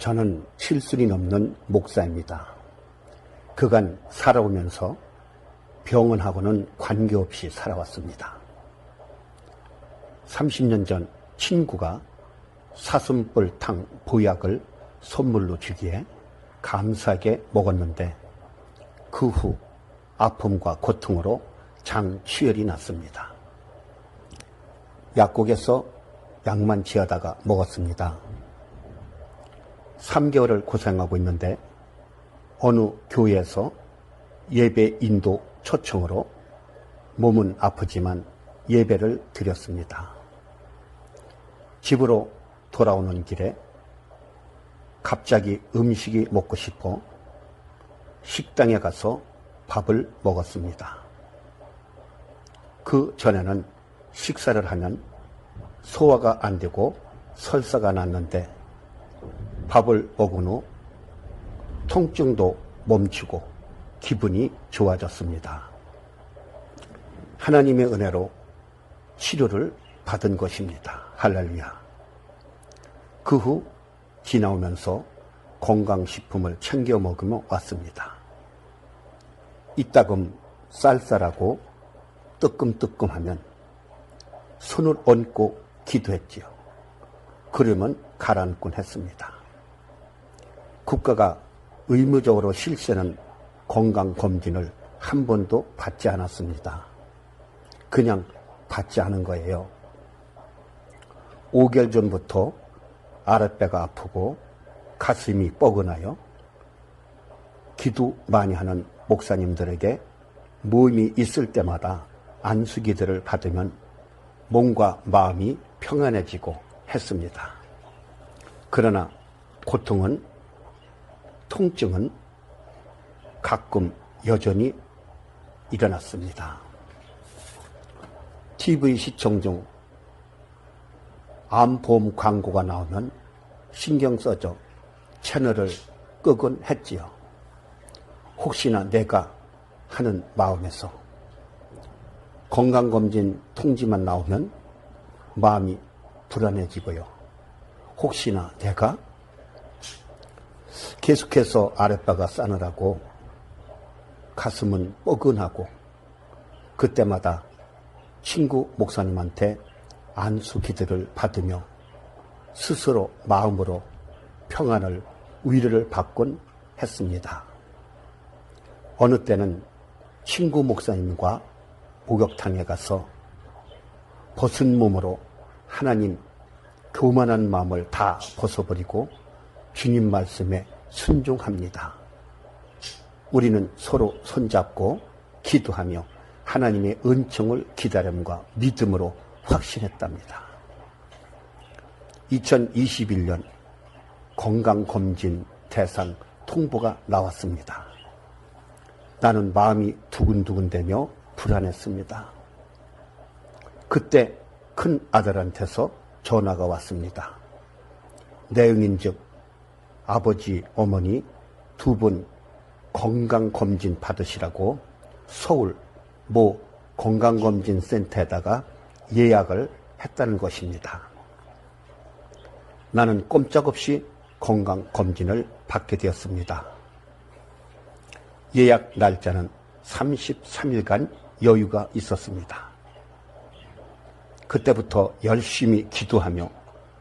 저는 70이 넘는 목사입니다. 그간 살아오면서 병원하고는 관계없이 살아왔습니다. 30년 전 친구가 사슴뿔탕 보약을 선물로 주기에 감사하게 먹었는데 그 후 아픔과 고통으로 장취열이 났습니다. 약국에서 약만 취하다가 먹었습니다. 3개월을 고생하고 있는데 어느 교회에서 예배 인도 초청으로 몸은 아프지만 예배를 드렸습니다. 집으로 돌아오는 길에 갑자기 음식이 먹고 싶어 식당에 가서 밥을 먹었습니다. 그 전에는 식사를 하면 소화가 안 되고 설사가 났는데 밥을 먹은 후 통증도 멈추고 기분이 좋아졌습니다. 하나님의 은혜로 치료를 받은 것입니다. 할렐루야. 그 후 지나오면서 건강식품을 챙겨 먹으며 왔습니다. 이따금 쌀쌀하고 뜨끔뜨끔하면 손을 얹고 기도했지요. 그러면 가라앉곤 했습니다. 국가가 의무적으로 실시하는 건강검진을 한 번도 받지 않았습니다. 그냥 받지 않은 거예요. 5개월 전부터 아랫배가 아프고 가슴이 뻐근하여 기도 많이 하는 목사님들에게 모임이 있을 때마다 안수기도를 받으면 몸과 마음이 평안해지고 했습니다. 그러나 고통은, 통증은 가끔 여전히 일어났습니다. TV 시청 중 암보험 광고가 나오면 신경 써져 채널을 끄곤 했지요. 혹시나 내가 하는 마음에서 건강검진 통지만 나오면 마음이 불안해지고요. 혹시나 내가 계속해서 아랫배가 싸늘하고 가슴은 뻐근하고 그때마다 친구 목사님한테 안수 기도를 받으며 스스로 마음으로 평안을, 위로를 받곤 했습니다. 어느 때는 친구 목사님과 목욕탕에 가서 벗은 몸으로 하나님 교만한 마음을 다 벗어버리고 주님 말씀에 순종합니다. 우리는 서로 손잡고 기도하며 하나님의 은총을 기다림과 믿음으로 확신했답니다. 2021년 건강검진 대상 통보가 나왔습니다. 나는 마음이 두근두근대며 불안했습니다. 그때 큰 아들한테서 전화가 왔습니다. 내응인즉 아버지, 어머니 두 분 건강검진 받으시라고 서울 모 건강검진센터에다가 예약을 했다는 것입니다. 나는 꼼짝없이 건강검진을 받게 되었습니다. 예약 날짜는 33일간 여유가 있었습니다. 그때부터 열심히 기도하며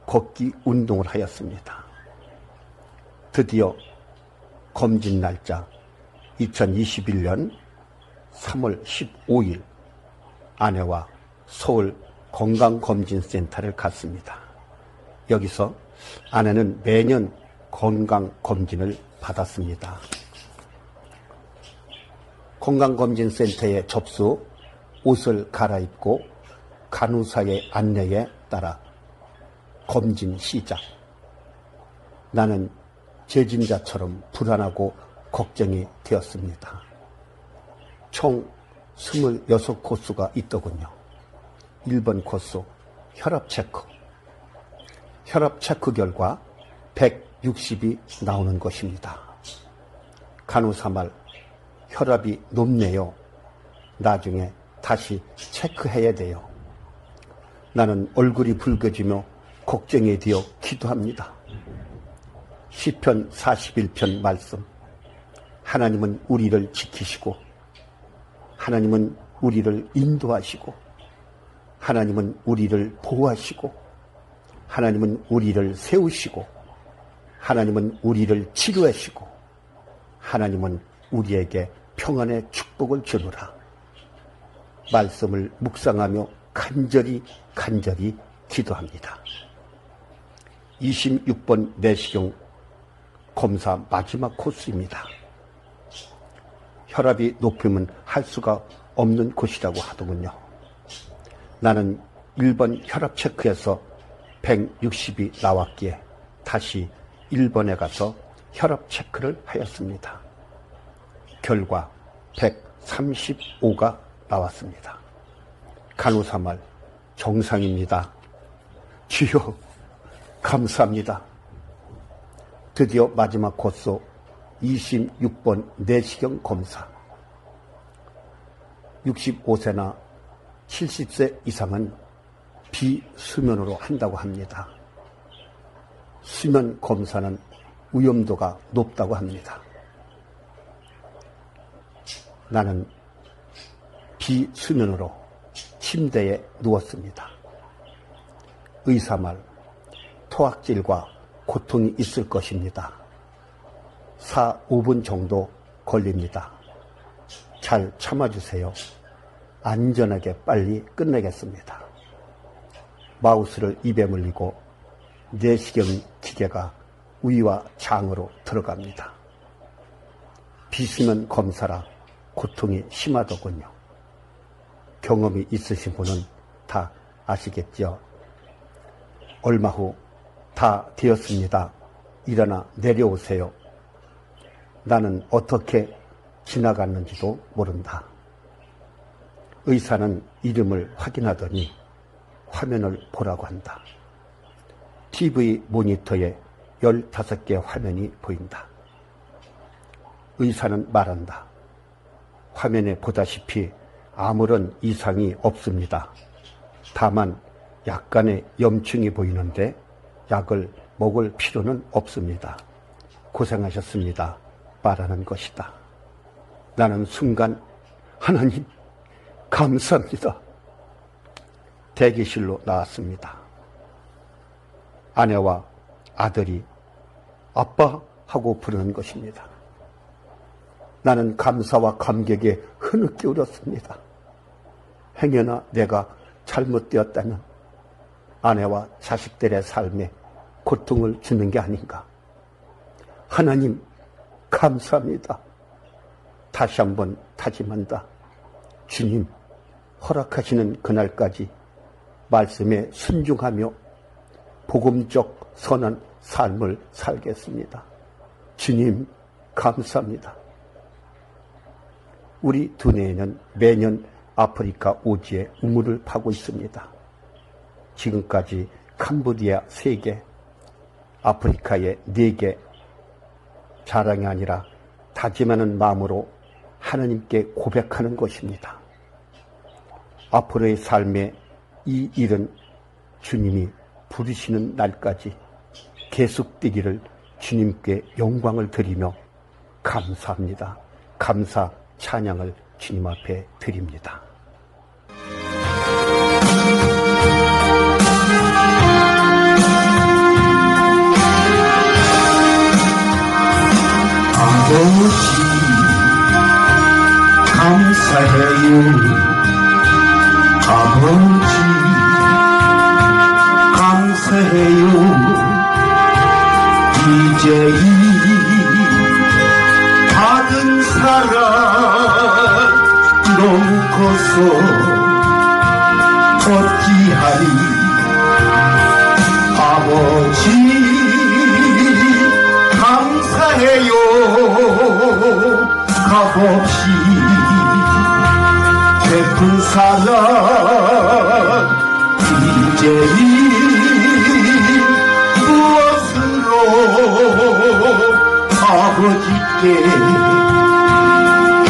걷기 운동을 하였습니다. 드디어 검진 날짜 2021년 3월 15일 아내와 서울 건강검진센터를 갔습니다. 여기서 아내는 매년 건강검진을 받았습니다. 건강검진센터에 접수, 옷을 갈아입고 간호사의 안내에 따라 검진 시작. 나는 재진자처럼 불안하고 걱정이 되었습니다. 총 26코스가 있더군요. 1번 코스 혈압 체크. 혈압 체크 결과 160이 나오는 것입니다. 간호사 말, 혈압이 높네요. 나중에 다시 체크해야 돼요. 나는 얼굴이 붉어지며 걱정이 되어 기도합니다. 시편 41편 말씀. 하나님은 우리를 지키시고 하나님은 우리를 인도하시고 하나님은 우리를 보호하시고 하나님은 우리를 세우시고 하나님은 우리를 치료하시고 하나님은 우리에게 평안의 축복을 주노라. 말씀을 묵상하며 간절히 기도합니다. 26번 내시경 검사 마지막 코스입니다. 혈압이 높으면 할 수가 없는 곳이라고 하더군요. 나는 1번 혈압 체크에서 160이 나왔기에 다시 1번에 가서 혈압 체크를 하였습니다. 결과 135가 나왔습니다. 간호사 말, 정상입니다. 주여, 감사합니다. 드디어 마지막 코스 26번 내시경 검사. 65세나 70세 이상은 비수면으로 한다고 합니다. 수면 검사는 위험도가 높다고 합니다. 나는 비수면으로 침대에 누웠습니다. 의사 말, 토악질과 고통이 있을 것입니다. 4, 5분 정도 걸립니다. 잘 참아주세요. 안전하게 빨리 끝내겠습니다. 마우스를 입에 물리고 내시경 기계가 위와 장으로 들어갑니다. 비수면 검사라 고통이 심하더군요. 경험이 있으신 분은 다 아시겠죠? 얼마 후 다 되었습니다. 일어나 내려오세요. 나는 어떻게 지나갔는지도 모른다. 의사는 이름을 확인하더니 화면을 보라고 한다. TV 모니터에 15개 화면이 보인다. 의사는 말한다. 화면에 보다시피 아무런 이상이 없습니다. 다만 약간의 염증이 보이는데 약을 먹을 필요는 없습니다. 고생하셨습니다. 말하는 것이다. 나는 순간 하나님 감사합니다. 대기실로 나왔습니다. 아내와 아들이 아빠 하고 부르는 것입니다. 나는 감사와 감격에 흐느껴 울었습니다. 행여나 내가 잘못되었다면 아내와 자식들의 삶에 고통을 주는 게 아닌가. 하나님 감사합니다. 다시 한번 다짐한다. 주님 허락하시는 그날까지 말씀에 순종하며 복음적 선한 삶을 살겠습니다. 주님 감사합니다. 우리 두뇌에는 매년 아프리카 오지에 우물을 파고 있습니다. 지금까지 캄보디아 3개, 아프리카에 4개, 자랑이 아니라 다짐하는 마음으로 하나님께 고백하는 것입니다. 앞으로의 삶에 이 일은 주님이 부르시는 날까지 계속되기를 주님께 영광을 드리며 감사합니다. 감사 찬양을 주님 앞에 드립니다. 아버지 감사해요. 아버지 감사해요. 이제 이 받은 사랑 너무 커서 어찌하리. 아버지 감사해요. 값없이 베푼 사랑 이제 무엇으로 아버지께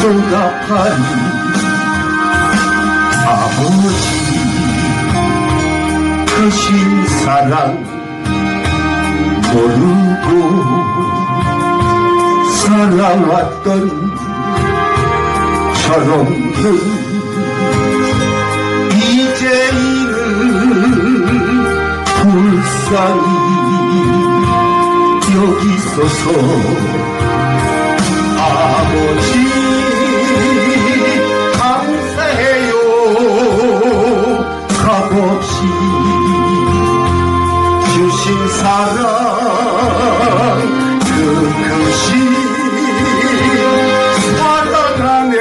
보답하리. 아버지 크신 사랑 모르고 살아왔던 저놈들 이제는 불쌍히 여기 서서 아버지 감사해요 값없이 주신 사랑 그 크신 사랑 안에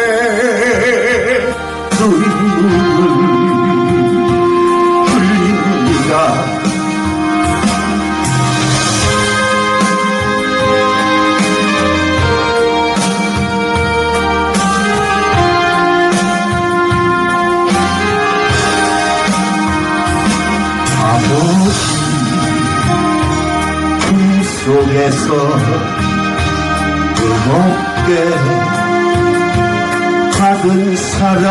눈물을 흘립니다. 아버지 꿈속에서 뜨겁게 받은 사랑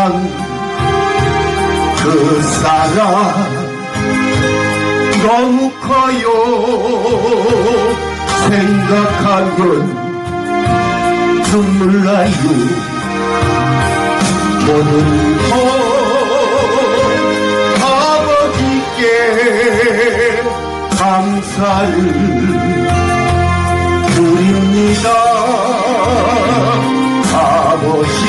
그 사랑 너무 커요 생각하면 눈물 나요 모든 것 아버지께 감사를 드립니다 아버지